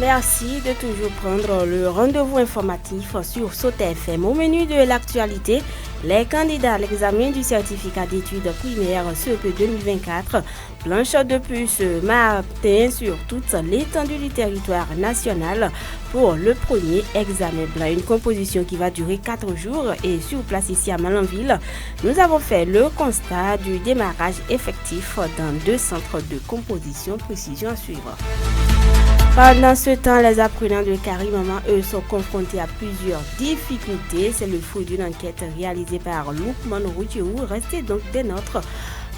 Merci de toujours prendre le rendez-vous informatif sur Sauta FM. Au menu de l'actualité, les candidats à l'examen du certificat d'études primaires CEP 2024 planchent depuis ce matin sur toute l'étendue du territoire national pour le premier examen blanc. Une composition qui va durer 4 jours et sur place ici à Malanville, nous avons fait le constat du démarrage effectif dans 2 centres de composition. Précision à suivre. Pendant ce temps, les apprenants de Karimama, eux, sont confrontés à plusieurs difficultés. C'est le fruit d'une enquête réalisée par Loukman Routiou. Restez donc des nôtres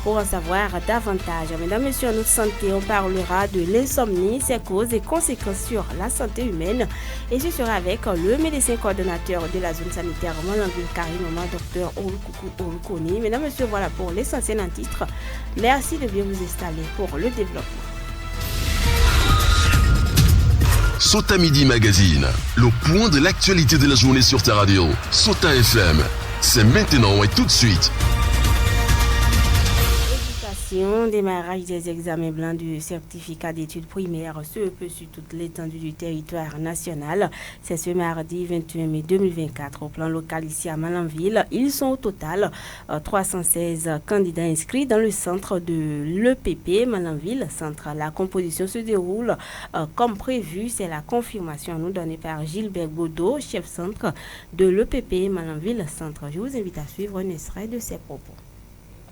pour en savoir davantage. Mesdames, Messieurs, en notre santé, on parlera de l'insomnie, ses causes et conséquences sur la santé humaine. Et ce sera avec le médecin coordonnateur de la zone sanitaire Malanville Karimama, Dr Olukuku Olukoni. Mesdames, Messieurs, voilà pour l'essentiel en titre. Merci de bien vous installer pour le développement. Sauta Midi Magazine, le point de l'actualité de la journée sur ta radio. Sauta FM, c'est maintenant et tout de suite. Démarrage des examens blancs du certificat d'études primaires CEP sur toute l'étendue du territoire national. C'est ce mardi 21 mai 2024 au plan local ici à Malanville. Ils sont au total 316 candidats inscrits dans le centre de l'EPP Malanville Centre. La composition se déroule comme prévu. C'est la confirmation nous donnée par Gilbert Godot, chef centre de l'EPP Malanville Centre. Je vous invite à suivre un extrait de ses propos.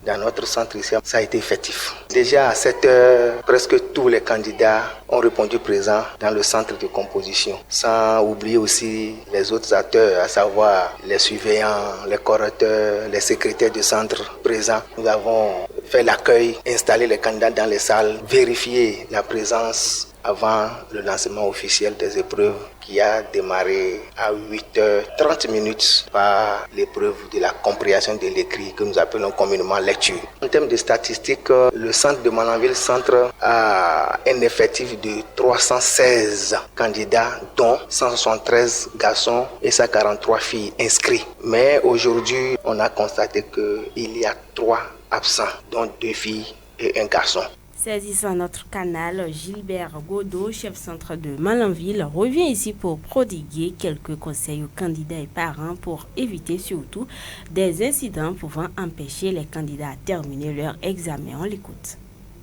Dans notre centre ici, ça a été effectif. Déjà à 7 heures, presque tous les candidats ont répondu présents dans le centre de composition. Sans oublier aussi les autres acteurs, à savoir les surveillants, les correcteurs, les secrétaires du centre présents. Nous avons fait l'accueil, installé les candidats dans les salles, vérifier la présence avant le lancement officiel des épreuves qui a démarré à 8h30 par l'épreuve de la compréhension de l'écrit que nous appelons communément lecture. En termes de statistiques, le centre de Malanville Centre a un effectif de 316 candidats, dont 173 garçons et 143 filles inscrits. Mais aujourd'hui, on a constaté qu'il y a 3 absents, dont 2 filles et un garçon. Saisissant notre canal, Gilbert Godot, chef centre de Malanville, revient ici pour prodiguer quelques conseils aux candidats et parents pour éviter surtout des incidents pouvant empêcher les candidats à terminer leur examen. On l'écoute.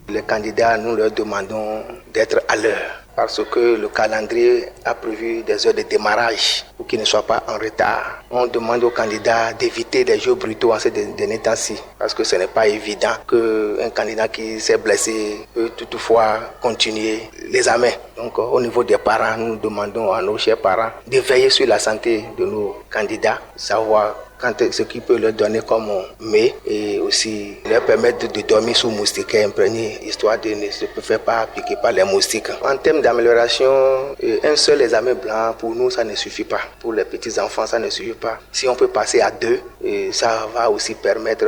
Les candidats, nous leur demandons d'être à l'heure parce que le calendrier a prévu des heures de démarrage pour qu'ils ne soient pas en retard. On demande aux candidats d'éviter des jeux brutaux en ces derniers temps-ci parce que ce n'est pas évident qu'un candidat qui s'est blessé peut toutefois continuer l'examen. Donc au niveau des parents, nous demandons à nos chers parents de veiller sur la santé de nos candidats, savoir ce qui peut leur donner comme mets et aussi leur permettre de dormir sous moustiquaires imprégnés, histoire de ne se faire pas piquer par les moustiques. En termes d'amélioration, un seul examen blanc, pour nous, ça ne suffit pas. Pour les petits enfants, ça ne suffit pas. Si on peut passer à 2, ça va aussi permettre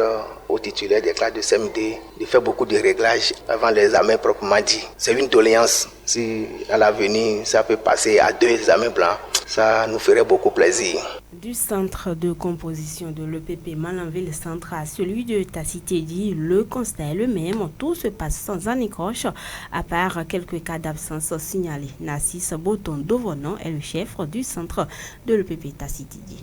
aux titulaires des classes de CM2 de faire beaucoup de réglages avant l'examen proprement dit. C'est une doléance. Si à l'avenir, ça peut passer à 2 examens blancs, ça nous ferait beaucoup plaisir. Du centre de composition de l'EPP Malanville Centre à celui de Tacitedi, le constat est le même. Tout se passe sans anicroche, à part quelques cas d'absence signalés. Nassis Boton Dovonon est le chef du centre de l'EPP Tacitedi.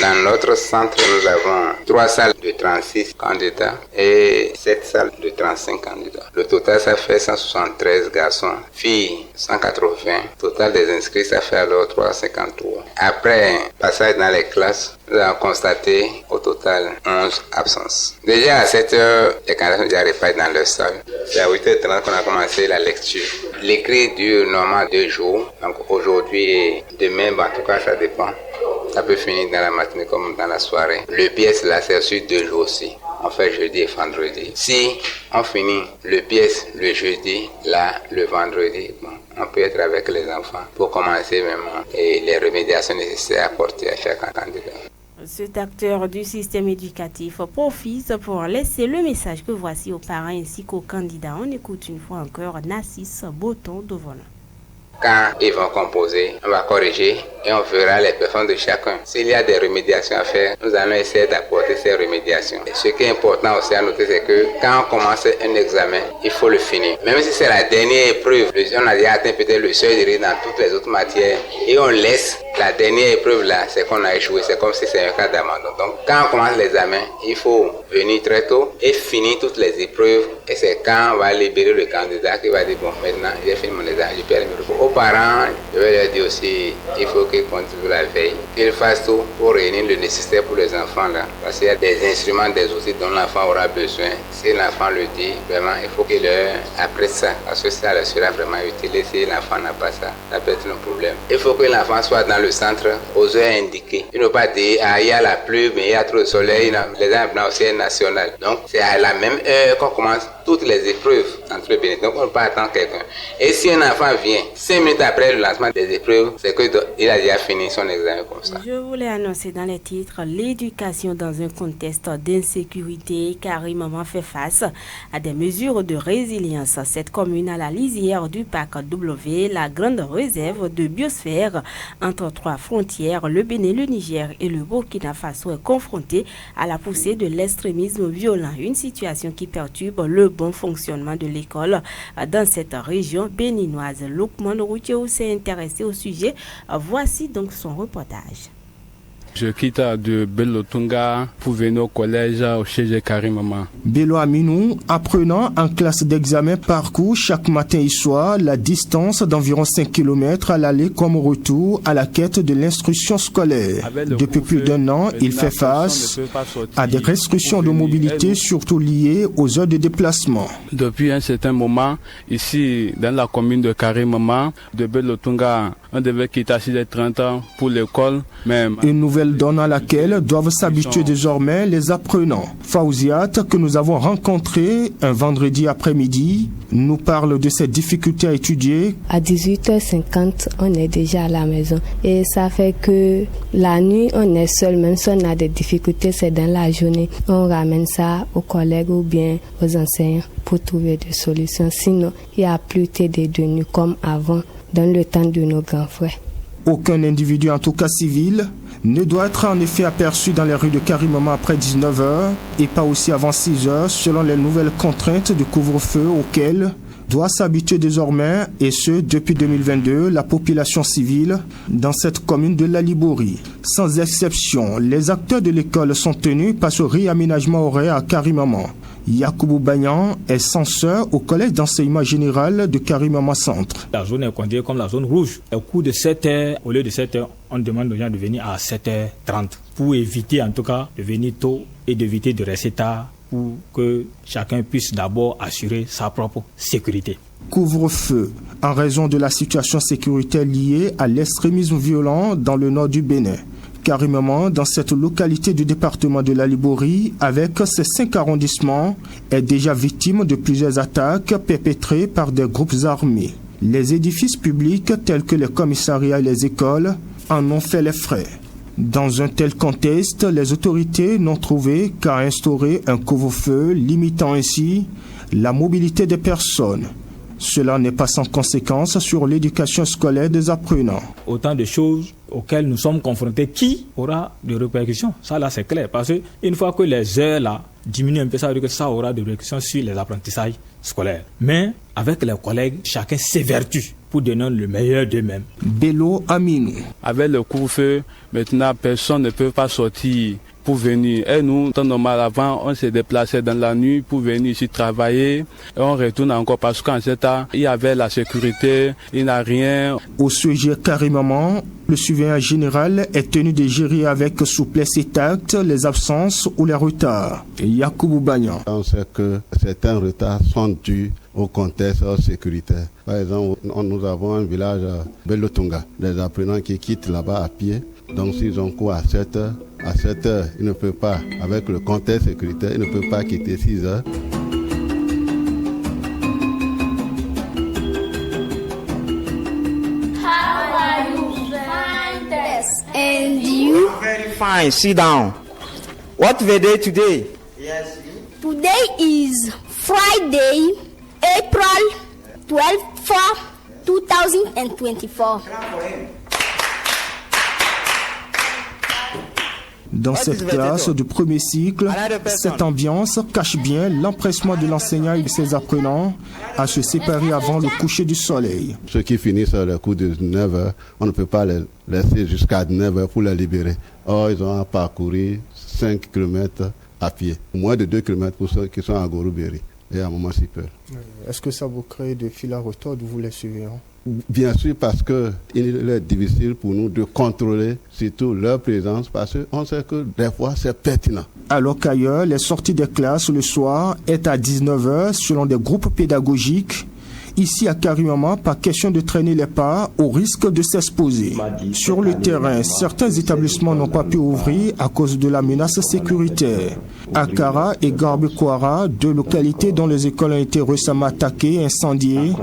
Dans notre centre, nous avons 3 salles de 36 candidats et 7 salles de 35 candidats. Le total, ça fait 173 garçons, filles 180. Total des inscrits, ça fait alors 353. Après passage dans les classes, nous avons constaté au total 11 absences. Déjà à 7 heures, les candidats sont déjà répartis dans leur salle. C'est à 8h30 qu'on a commencé la lecture. L'écrit dure normalement 2 jours. Donc aujourd'hui et demain, en tout cas, ça dépend. Ça peut finir dans la matinée comme dans la soirée. Le pièce, là, c'est sur 2 jours aussi. On fait jeudi et vendredi. Si on finit le pièce le jeudi, là, le vendredi, on peut être avec les enfants pour commencer vraiment et les remédiations nécessaires à apporter à chaque candidat. Cet acteur du système éducatif profite pour laisser le message que voici aux parents ainsi qu'aux candidats. On écoute une fois encore Nassis Boton Dovolan. Quand ils vont composer, on va corriger et on verra les performances de chacun. S'il y a des remédiations à faire, nous allons essayer d'apporter ces remédiations. Et ce qui est important aussi à noter, c'est que quand on commence un examen, il faut le finir. Même si c'est la dernière épreuve, on a déjà atteint peut-être le seuil de risque dans toutes les autres matières et on laisse la dernière épreuve là, c'est qu'on a échoué, c'est comme si c'est un cas d'abandon. Donc quand on commence l'examen, il faut venir très tôt et finir toutes les épreuves. Et c'est quand on va libérer le candidat qui va dire bon, maintenant j'ai fini mon examen, je peux aller me reposer. Aux parents, je vais leur dire aussi, il faut qu'ils continuent la veille, qu'ils fassent tout pour réunir le nécessaire pour les enfants là. Parce qu'il y a des instruments, des outils dont l'enfant aura besoin. Si l'enfant le dit, vraiment, il faut qu'il leur apprenne ça. Parce que ça leur sera vraiment utile. Et si l'enfant n'a pas ça, ça peut être un problème. Il faut que l'enfant soit dans le centre aux heures indiquées. Il ne faut pas dire, ah, il y a la pluie, mais il y a trop de soleil. Les exemples aussi est national. Donc, c'est à la même heure qu'on commence toutes les épreuves entre le Bénin. Donc, on ne peut pas attendre quelqu'un. Et si un enfant vient 5 minutes après le lancement des épreuves, c'est qu'il a déjà fini son examen comme ça. Je voulais annoncer dans les titres l'éducation dans un contexte d'insécurité. Karim Maman fait face à des mesures de résilience. Cette commune à la lisière du parc W, la grande réserve de biosphère entre 3 frontières, le Bénin, le Niger et le Burkina Faso est confrontée à la poussée de l'extrémisme violent. Une situation qui perturbe le bon fonctionnement de l'école dans cette région béninoise. Lukman Routiou s'est intéressé au sujet. Voici donc son reportage. Je quitte de Belotunga pour venir au collège chez Karim Maman. Bello Aminou, apprenant en classe d'examen, parcourt chaque matin et soir la distance d'environ 5 km à l'aller comme au retour à la quête de l'instruction scolaire. Depuis plus d'un an, il fait face à des restrictions de mobilité, surtout liées aux heures de déplacement. Depuis un certain moment, ici dans la commune de Karim Maman, de Belotunga, on devait quitter à 6h30 pour l'école. Une nouvelle donne à laquelle doivent s'habituer désormais les apprenants. Fauziat, que nous avons rencontré un vendredi après-midi, nous parle de ses difficultés à étudier. À 18h50, on est déjà à la maison. Et ça fait que la nuit, on est seul. Même si on a des difficultés, c'est dans la journée. On ramène ça aux collègues ou bien aux enseignants pour trouver des solutions. Sinon, il n'y a plus de nuit comme avant, dans le temps de nos grands frères. Aucun individu, en tout cas civil, ne doit être en effet aperçu dans les rues de Karim Maman après 19h et pas aussi avant 6h selon les nouvelles contraintes de couvre-feu auxquelles doit s'habituer désormais, et ce depuis 2022, la population civile dans cette commune de la Liborie. Sans exception, les acteurs de l'école sont tenus par ce réaménagement horaire à Karim Maman. Yakoubou Bagnan est censeur au collège d'enseignement général de Karim Maman Centre. La zone est considérée comme la zone rouge. Au cours de 7h, au lieu de 7h, on demande aux gens de venir à 7h30 pour éviter en tout cas de venir tôt et d'éviter de rester tard pour que chacun puisse d'abord assurer sa propre sécurité. Couvre-feu en raison de la situation sécuritaire liée à l'extrémisme violent dans le nord du Bénin. Karim Maman, dans cette localité du département de la Liborie, avec ses 5 arrondissements, est déjà victime de plusieurs attaques perpétrées par des groupes armés. Les édifices publics tels que les commissariats et les écoles en ont fait les frais. Dans un tel contexte, les autorités n'ont trouvé qu'à instaurer un couvre-feu limitant ainsi la mobilité des personnes. Cela n'est pas sans conséquence sur l'éducation scolaire des apprenants. Autant de choses auxquelles nous sommes confrontés qui aura des répercussions. Ça là c'est clair parce qu'une fois que les heures là diminuent un peu, ça veut dire que ça aura des répercussions sur les apprentissages scolaires. Mais avec les collègues, chacun s'évertue pour donner le meilleur d'eux-mêmes. Bello Aminou. Avec le couvre-feu, maintenant personne ne peut pas sortir pour venir. Et nous, temps normal avant, on s'est déplacé dans la nuit pour venir ici travailler. Et on retourne encore parce qu'en ce temps, il y avait la sécurité, il n'y a rien. Au sujet Karim Maman, le surveillant général est tenu de gérer avec souplesse et tact les absences ou les retards. Yakoubou Bagnan. On sait que certains retards sont dus au contexte sécuritaire. Par exemple, nous avons un village à Belotunga, des apprenants qui quittent là-bas à pied. Donc s'ils ont cours à 7 heures, ils ne peuvent pas, avec le contexte sécuritaire, ils ne peuvent pas quitter 6 heures. How are you? Fine, thanks. And you? Very fine, sit down. What the day today? Yes. Today is Friday, April 12, 2024. Dans cette classe du premier cycle, cette ambiance cache bien l'empressement de l'enseignant et de ses apprenants à se séparer avant le coucher du soleil. Ceux qui finissent le cours de 9h, on ne peut pas les laisser jusqu'à 9h pour les libérer. Or, ils ont à parcourir 5 km à pied, moins de 2 km pour ceux qui sont à Goruberi et à Maman Sipel. Est-ce que ça vous crée des fils à retordre, vous les suivez? Bien sûr, parce qu'il est difficile pour nous de contrôler surtout leur présence, parce qu'on sait que des fois c'est pertinent. Alors qu'ailleurs, les sorties des classes le soir est à 19h selon des groupes pédagogiques. Ici, à Karimama, pas question de traîner les pas au risque de s'exposer. Sur le terrain, certains établissements n'ont pas pu ouvrir à cause de la menace sécuritaire. Akara et Garbekwara, deux localités dont les écoles ont été récemment attaquées et incendiées.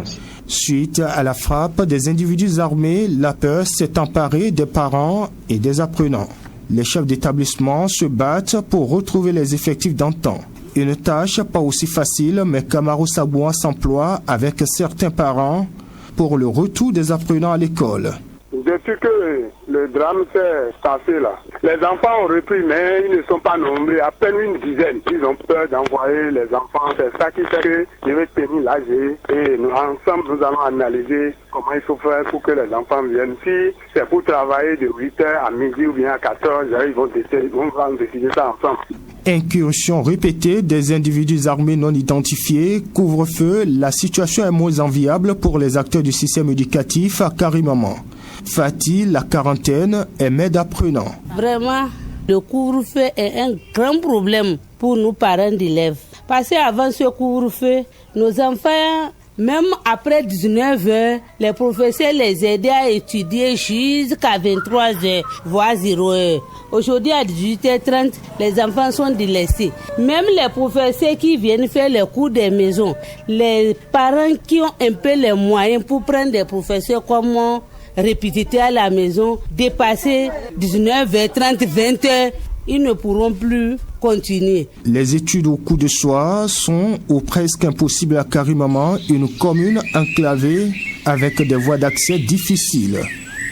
Suite à la frappe des individus armés, la peur s'est emparée des parents et des apprenants. Les chefs d'établissement se battent pour retrouver les effectifs d'antan. Une tâche pas aussi facile, mais Camaro Sabouan s'emploie avec certains parents pour le retour des apprenants à l'école. Depuis que le drame s'est passé là, les enfants ont repris, mais ils ne sont pas nombreux, à peine une dizaine. Ils ont peur d'envoyer les enfants. C'est ça qui fait que je vais tenir l'AG et nous, ensemble, nous allons analyser comment il faut faire pour que les enfants viennent. Si c'est pour travailler de 8h à midi ou bien à 14h, ils vont décider ça ensemble. Incursion répétée des individus armés non identifiés, couvre-feu, la situation est moins enviable pour les acteurs du système éducatif à Karimama. Fatih, la quarantaine, est maître apprenant. Vraiment, le couvre-feu est un grand problème pour nous parents d'élèves. Parce qu'avant ce couvre-feu, nos enfants, même après 19h, les professeurs les aidaient à étudier jusqu'à 23h, voire 0h. Aujourd'hui, à 18h30, les enfants sont délaissés. Même les professeurs qui viennent faire les cours des maisons, les parents qui ont un peu les moyens pour prendre des professeurs comme répétiteurs à la maison, dépasser 19h30, 20h, ils ne pourront plus continuer. Les études au coup de soir sont ou presque impossibles à Karimama, une commune enclavée avec des voies d'accès difficiles.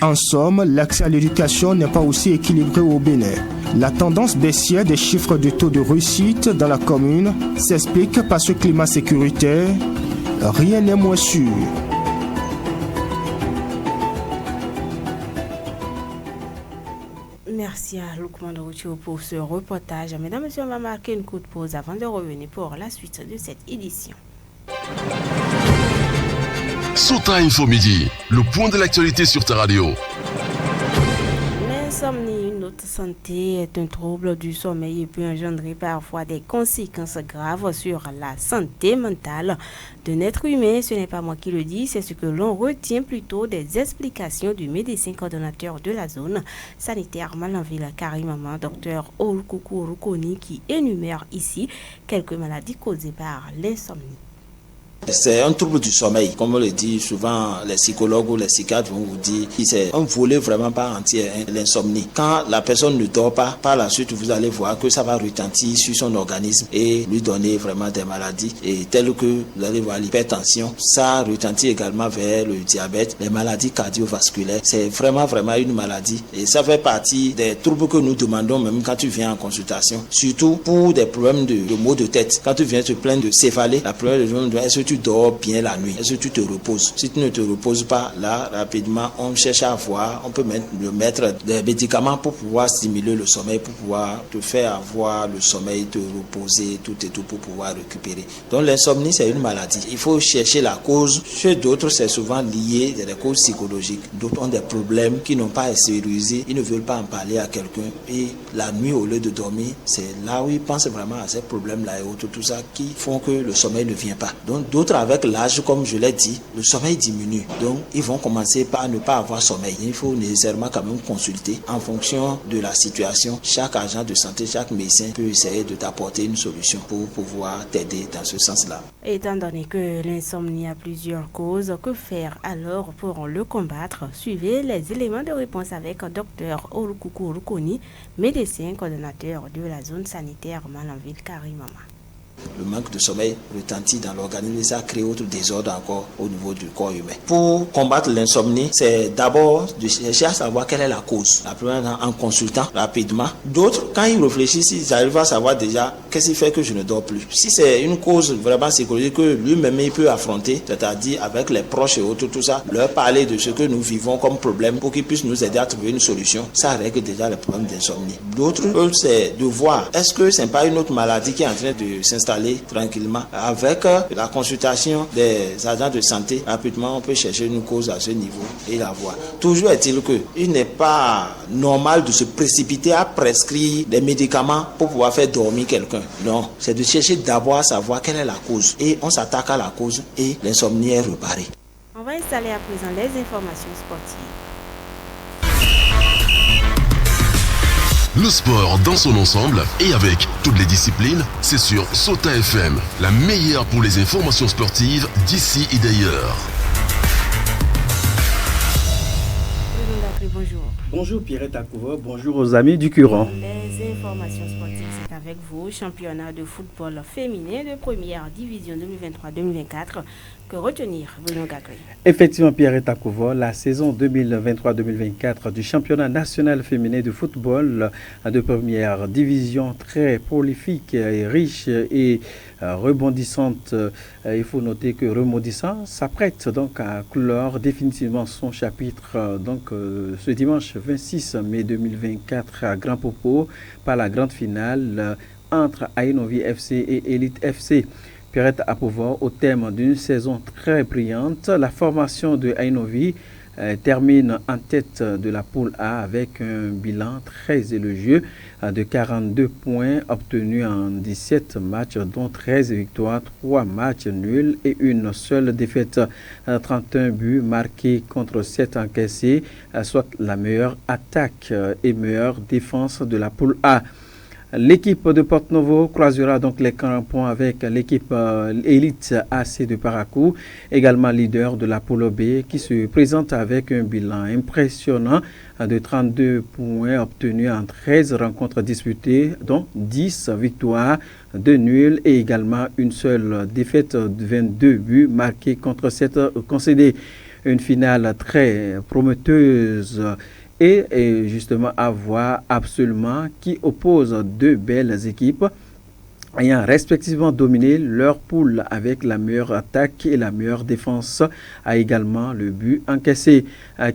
En somme, l'accès à l'éducation n'est pas aussi équilibré au Bénin. La tendance baissière des chiffres de taux de réussite dans la commune s'explique par ce climat sécuritaire. Rien n'est moins sûr. Merci à Loukman Roucho pour ce reportage. Mesdames et messieurs, on va marquer une courte pause avant de revenir pour la suite de cette édition. Sota Info Midi, le point de l'actualité sur ta radio. L'insomnie, une autre santé, est un trouble du sommeil et peut engendrer parfois des conséquences graves sur la santé mentale d'un être humain. Ce n'est pas moi qui le dis, c'est ce que l'on retient plutôt des explications du médecin coordonnateur de la zone sanitaire Malanville Karimama, Dr Olkoukou Rukoni, qui énumère ici quelques maladies causées par l'insomnie. C'est un trouble du sommeil, comme on le dit souvent, les psychologues ou les psychiatres vont vous dire que c'est un volet vraiment pas entier, l'insomnie. Quand la personne ne dort pas, par la suite vous allez voir que ça va retentir sur son organisme et lui donner vraiment des maladies, et telles que vous allez voir l'hypertension, ça retentit également vers le diabète, les maladies cardiovasculaires. C'est vraiment une maladie et ça fait partie des troubles que nous demandons même quand tu viens en consultation, surtout pour des problèmes de maux de tête. Quand tu viens te plaindre de céphalée, la première chose, est-ce que tu dors bien la nuit? Est-ce que tu te reposes? Si tu ne te reposes pas, là, rapidement, on cherche à voir, on peut mettre des médicaments pour pouvoir stimuler le sommeil, pour pouvoir te faire avoir le sommeil, te reposer, tout et tout, pour pouvoir récupérer. Donc l'insomnie, c'est une maladie. Il faut chercher la cause. Chez d'autres, c'est souvent lié à des causes psychologiques. D'autres ont des problèmes qui n'ont pas extériorisé, ils ne veulent pas en parler à quelqu'un. Et la nuit, au lieu de dormir, c'est là où ils pensent vraiment à ces problèmes-là et autres, tout ça, qui font que le sommeil ne vient pas. Donc d'autres, avec l'âge, comme je l'ai dit, le sommeil diminue. Donc, ils vont commencer par ne pas avoir sommeil. Il faut nécessairement quand même consulter en fonction de la situation. Chaque agent de santé, chaque médecin peut essayer de t'apporter une solution pour pouvoir t'aider dans ce sens-là. Étant donné que l'insomnie a plusieurs causes, que faire alors pour le combattre? Suivez les éléments de réponse avec Dr Olkoukou Rukoni, médecin coordonnateur de la zone sanitaire Malanville Karimama. Le manque de sommeil retentit dans l'organisme et ça crée autre désordre encore au niveau du corps humain. Pour combattre l'insomnie, c'est d'abord de chercher à savoir quelle est la cause. La première, en consultant rapidement. D'autres, quand ils réfléchissent, ils arrivent à savoir déjà qu'est-ce qui fait que je ne dors plus. Si c'est une cause vraiment psychologique que lui-même il peut affronter, c'est-à-dire avec les proches et autres, tout ça, leur parler de ce que nous vivons comme problème pour qu'ils puissent nous aider à trouver une solution, ça règle déjà le problème d'insomnie. D'autres, c'est de voir est-ce que c'est pas une autre maladie qui est en train de s'installer tranquillement. Avec la consultation des agents de santé, rapidement on peut chercher une cause à ce niveau et la voir. Toujours est-il que il n'est pas normal de se précipiter à prescrire des médicaments pour pouvoir faire dormir quelqu'un. Non, c'est de chercher d'abord à savoir quelle est la cause et on s'attaque à la cause et l'insomnie est réparée. On va installer à présent les informations sportives. Le sport dans son ensemble et avec toutes les disciplines, c'est sur Sota FM, la meilleure pour les informations sportives d'ici et d'ailleurs. Bonjour. Bonjour Pierrette Akouva, bonjour aux amis du Curon. Les informations sportives, c'est avec vous, championnat de football féminin de première division 2023-2024. Que retenir, Bruno Gagri? Effectivement, Pierrette Akouva, la saison 2023-2024 du championnat national féminin de football de première division, très prolifique et riche et rebondissante. Il faut noter que Remondissant s'apprête donc à clore définitivement son chapitre ce dimanche 26 mai 2024 à Grand Popo par la grande finale entre Ainovi FC et Elite FC. Pierrette Akouva, au thème d'une saison très brillante, la formation de Ainovi termine en tête de la poule A avec un bilan très élogieux de 42 points obtenus en 17 matchs, dont 13 victoires, 3 matchs nuls et une seule défaite. 31 buts marqués contre 7 encaissés, soit la meilleure attaque et meilleure défense de la poule A. L'équipe de Porto-Novo croisera donc les crampons avec l'équipe Elite AC de Parakou, également leader de la poule B, qui se présente avec un bilan impressionnant de 32 points obtenus en 13 rencontres disputées, dont 10 victoires, 2 nuls et également une seule défaite de 22 buts marqués contre 7 concédés. Une finale très prometteuse et justement à voir absolument qui oppose deux belles équipes ayant respectivement dominé leur poule avec la meilleure attaque et la meilleure défense, a également le but encaissé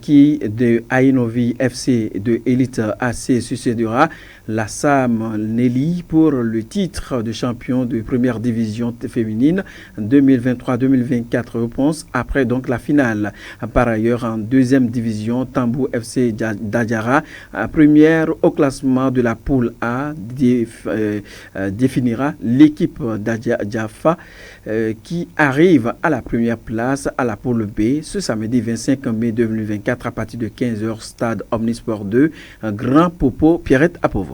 qui de Ainovi FC de Elite AC succédera la Sam Nelly pour le titre de champion de première division féminine 2023-2024 réponse après donc la finale. Par ailleurs, en deuxième division, Tambou FC d'Adjara, première au classement de la poule A, définira l'équipe d'Adjafa qui arrive à la première place à la poule B ce samedi 25 mai 2024 à partir de 15h, stade Omnisport 2, Grand Popo, Pierrette Akouva.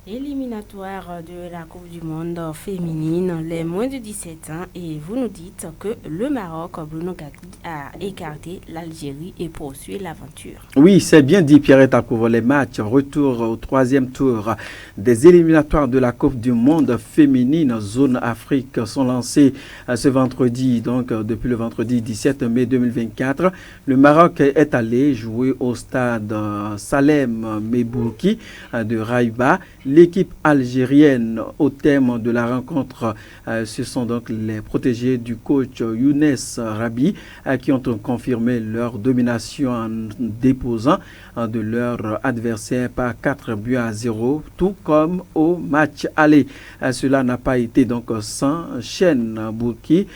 Éliminatoire de la Coupe du Monde féminine, les moins de 17 ans, et vous nous dites que le Maroc, Bruno Gagri, a écarté l'Algérie et poursuit l'aventure. Oui, c'est bien dit Pierrette Akouva. Les matchs retour au troisième tour des éliminatoires de la Coupe du Monde féminine zone Afrique sont lancés ce vendredi, donc depuis le vendredi 17 mai 2024. Le Maroc est allé jouer au stade Salem Mebouki de Raïba. L'équipe algérienne au thème de la rencontre, ce sont donc les protégés du coach Younes Rabi qui ont confirmé leur domination en déposant de leur adversaire par 4-0, tout comme au match aller. Cela n'a pas été donc sans Chen Bourki,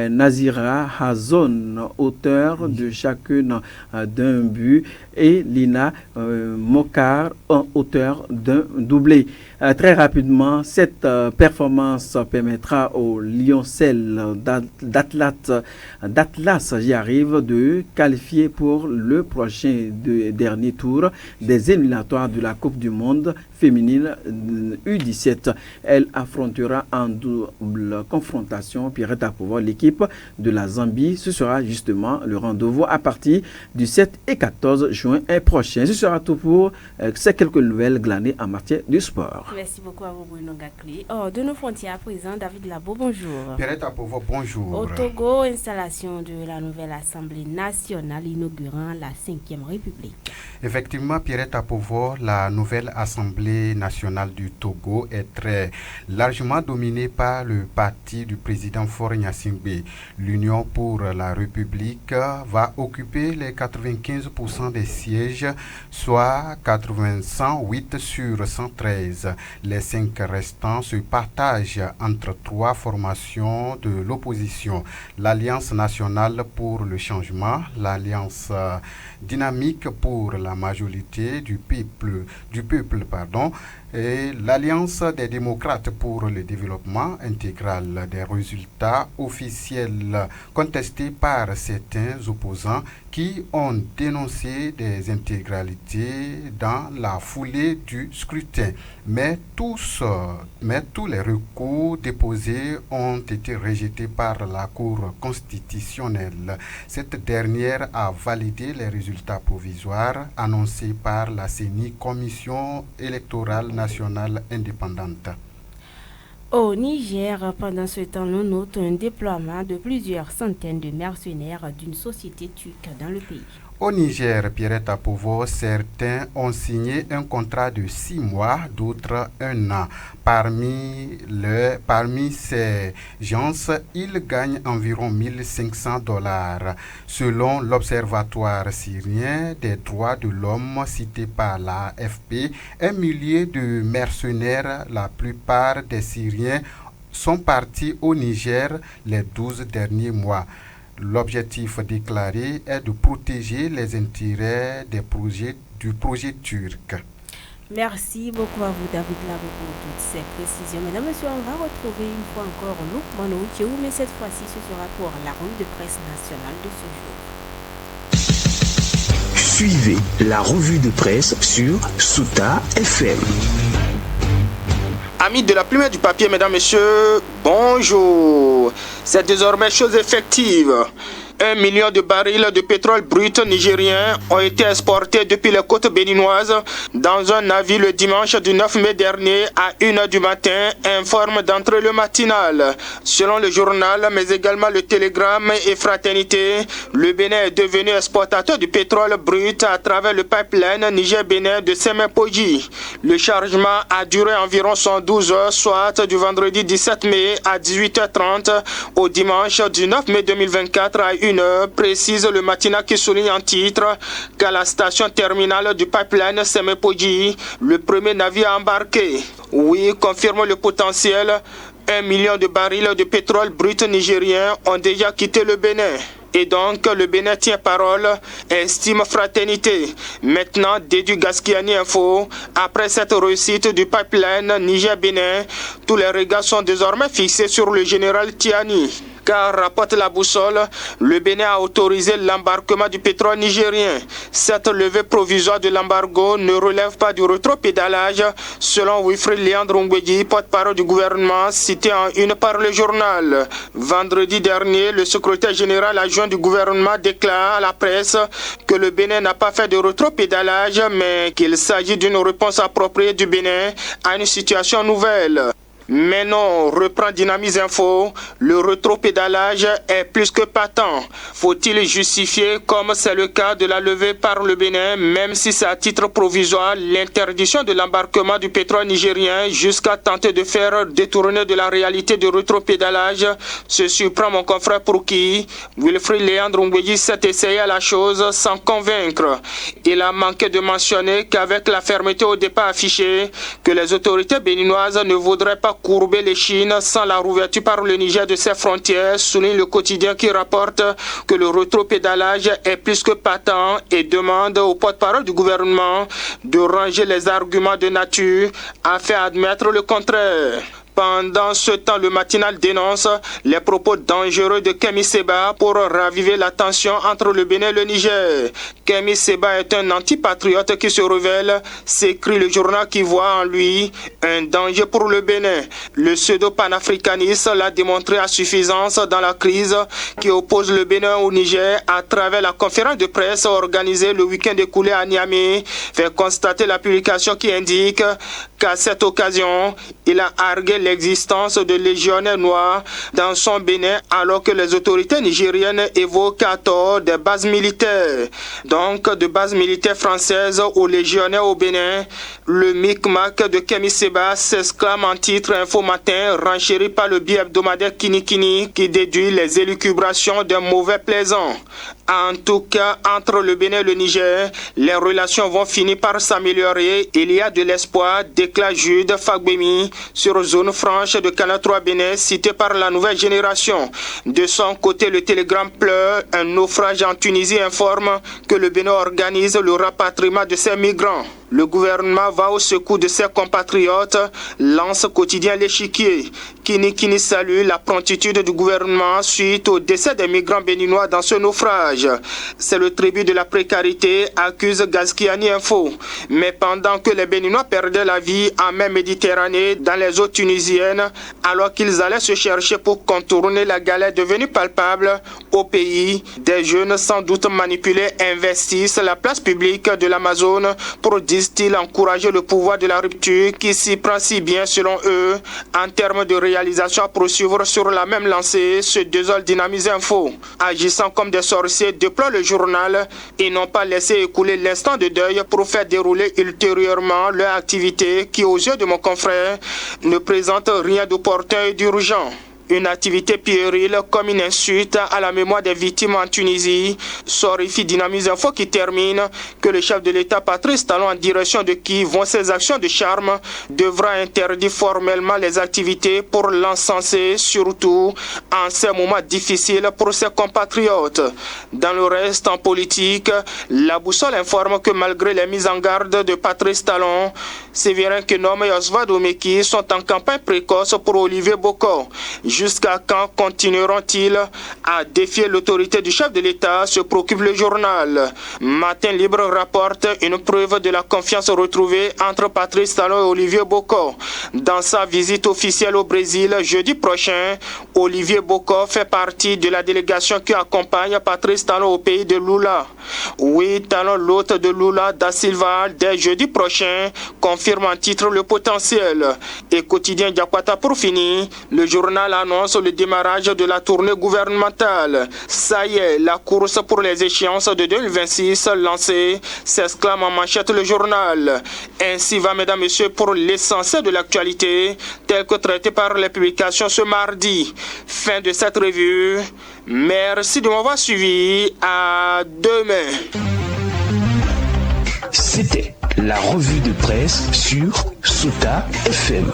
Nazira Hazon, auteur de chacune d'un but, et Lina Mokar, auteur d'un doublé. Très rapidement, cette performance permettra aux Lioncelles d'Atlas, j'y arrive, de qualifier pour le prochain dernier tour des éliminatoires de la Coupe du Monde féminine U17. Elle affrontera en double confrontation Pierrette Akouva, l'équipe de la Zambie. Ce sera justement le rendez-vous à partir du 7 et 14 juin prochain. Ce sera tout pour ces quelques nouvelles glanées en matière de sport. sport. Merci beaucoup à vous, Bruno Gakli. De nos frontières à présent, David Labo, bonjour. Pierrette Apovo, bonjour. Au Togo, installation de la nouvelle Assemblée nationale inaugurant la 5e République. Effectivement, Pierrette Apovo, la nouvelle Assemblée nationale du Togo est très largement dominée par le parti du président Faure Gnassingbé. L'Union pour la République va occuper les 95% des sièges, soit 108 sur 113. Les 5 restants se partagent entre 3 formations de l'opposition. L'Alliance nationale pour le changement, l'Alliance dynamique pour la majorité du peuple, et l'Alliance des démocrates pour le développement intégral. Des résultats officiels contestés par certains opposants qui ont dénoncé des intégralités dans la foulée du scrutin. Mais tous les recours déposés ont été rejetés par la Cour constitutionnelle. Cette dernière a validé les résultats provisoires annoncés par la CENI, Commission électorale nationale indépendante. Au Niger, pendant ce temps, on note un déploiement de plusieurs centaines de mercenaires d'une société turque dans le pays. Au Niger, Pierrette Apovo, certains ont signé un contrat de 6 mois, d'autres 1 an. Parmi ces gens, ils gagnent environ $1,500. Selon l'Observatoire syrien des droits de l'homme cité par l'AFP, 1 millier de mercenaires, la plupart des Syriens, sont partis au Niger les 12 derniers mois. L'objectif déclaré est de protéger les intérêts du projet turc. Merci beaucoup à vous, David Labo, pour toutes ces précisions. Mesdames et messieurs, on va retrouver une fois encore Luc Manoukiou, mais cette fois-ci, ce sera pour la revue de presse nationale de ce jour. Suivez la revue de presse sur Souta FM. Amis de la plume et du papier, mesdames, messieurs, bonjour. C'est désormais chose effective. 1 million de barils de pétrole brut nigérien ont été exportés depuis les côtes béninoises dans un navire le dimanche du 9 mai dernier à 1h du matin, informe d'entrée le matinal. Selon le journal, mais également le Télégramme et Fraternité, le Bénin est devenu exportateur du pétrole brut à travers le pipeline Niger-Bénin de Semenpoji. Le chargement a duré environ 112 heures, soit du vendredi 17 mai à 18h30 au dimanche du 9 mai 2024 à 1h, précise le matinal qui souligne en titre qu'à la station terminale du pipeline Semenpoji, le premier navire a embarqué. Oui, confirme le potentiel, 1 million de barils de pétrole brut nigérien ont déjà quitté le Bénin. Et donc, le Bénin tient parole, estime Fraternité. Maintenant, déduit Gaskiani Info, après cette réussite du pipeline Niger-Bénin, tous les regards sont désormais fixés sur le général Tiani. Car, rapporte la boussole, le Bénin a autorisé l'embarquement du pétrole nigérien. Cette levée provisoire de l'embargo ne relève pas du rétropédalage, selon Wilfried Léandre Ngwedi, porte-parole du gouvernement, cité en une par le journal. Vendredi dernier, le secrétaire général adjoint du gouvernement déclare à la presse que le Bénin n'a pas fait de rétropédalage, mais qu'il s'agit d'une réponse appropriée du Bénin à une situation nouvelle. Mais non, reprend Dynamise Info, le rétropédalage est plus que patent. Faut-il justifier, comme c'est le cas de la levée par le Bénin, même si c'est à titre provisoire, l'interdiction de l'embarquement du pétrole nigérien jusqu'à tenter de faire détourner de la réalité du rétropédalage? Se surprend mon confrère pour qui Wilfried Léandre Ngwedi s'est essayé à la chose sans convaincre. Il a manqué de mentionner qu'avec la fermeté au départ affichée, que les autorités béninoises ne voudraient pas courber les Chines sans la rouverture par le Niger de ses frontières, souligne le quotidien qui rapporte que le rétropédalage est plus que patent et demande au porte-parole du gouvernement de ranger les arguments de nature à faire admettre le contraire. Pendant ce temps, le matinal dénonce les propos dangereux de Kémi Séba pour raviver la tension entre le Bénin et le Niger. Kémi Séba est un antipatriote qui se révèle, s'écrit le journal qui voit en lui un danger pour le Bénin. Le pseudo-panafricaniste l'a démontré à suffisance dans la crise qui oppose le Bénin au Niger à travers la conférence de presse organisée le week-end écoulé à Niamey, fait constater la publication qui indique qu'à cette occasion, il a argué l'existence de légionnaires noirs dans son Bénin alors que les autorités nigériennes évoquent à tort des bases militaires. Donc, de bases militaires françaises aux légionnaires au Bénin, le micmac de Kémi Séba s'exclame en titre Info Matin, renchéri par le bi-hebdomadaire Kini qui déduit les élucubrations d'un mauvais plaisant. En tout cas, entre le Bénin et le Niger, les relations vont finir par s'améliorer. Il y a de l'espoir, déclare Jude Fagbemi sur Zone Franche de Canal 3 Bénin, cité par la nouvelle génération. De son côté, le Télégramme pleure. Un naufrage en Tunisie informe que le Bénin organise le rapatriement de ses migrants. Le gouvernement va au secours de ses compatriotes, lance quotidien l'échiquier. Kini salue la promptitude du gouvernement suite au décès des migrants béninois dans ce naufrage. C'est le tribut de la précarité, accuse Gazkiani Info. Mais pendant que les Béninois perdaient la vie en mer Méditerranée dans les eaux tunisiennes, alors qu'ils allaient se chercher pour contourner la galère devenue palpable au pays, des jeunes sans doute manipulés investissent la place publique de l'Amazone pour, disent-ils, encourager le pouvoir de la rupture qui s'y prend si bien selon eux en termes de réalisation à poursuivre sur la même lancée, ce désole Dynamise Info. Agissant comme des sorciers, déplore le journal et n'ont pas laissé écouler l'instant de deuil pour faire dérouler ultérieurement leur activité qui, aux yeux de mon confrère, ne présente rien d'opportun et d'urgent. Une activité puérile comme une insulte à la mémoire des victimes en Tunisie, sorifie Dynamise Info qui termine que le chef de l'État Patrice Talon, en direction de qui vont ses actions de charme, devra interdire formellement les activités pour l'encenser, surtout en ces moments difficiles pour ses compatriotes. Dans le reste, en politique, la boussole informe que malgré les mises en garde de Patrice Talon, Séverin Kenom et Oswald Meki sont en campagne précoce pour Olivier Bokor. Jusqu'à quand continueront-ils à défier l'autorité du chef de l'État, se préoccupe le journal. Matin Libre rapporte une preuve de la confiance retrouvée entre Patrice Talon et Olivier Bokor. Dans sa visite officielle au Brésil jeudi prochain, Olivier Bokor fait partie de la délégation qui accompagne Patrice Talon au pays de Lula. Oui, Talon, l'hôte de Lula da Silva, dès jeudi prochain, confirme en titre le potentiel. Et quotidien Diakwata pour finir, le journal annonce le démarrage de la tournée gouvernementale. Ça y est, la course pour les échéances de 2026 lancée, s'exclame en manchette le journal. Ainsi va, mesdames, messieurs, pour l'essentiel de l'actualité, tel que traité par les publications ce mardi. Fin de cette revue. Merci de m'avoir suivi. À demain. C'était la revue de presse sur Sota FM.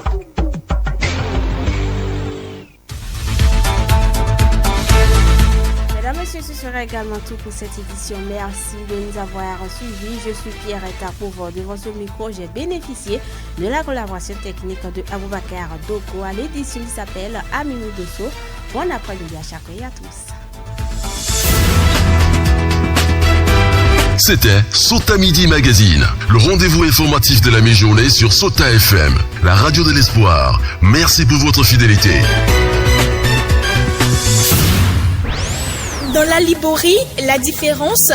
Mesdames, Messieurs, ce sera également tout pour cette édition. Merci de nous avoir suivis. Je suis Pierrette Pauvre. Devant ce micro, j'ai bénéficié de la collaboration technique de Aboubakar Doko. À l'édition qui s'appelle Aminou Dosso. Bon après-midi à chacun et à tous. C'était Sota Midi Magazine, le rendez-vous informatif de la mi-journée sur Sota FM, la radio de l'espoir. Merci pour votre fidélité. Dans la Liborie, la différence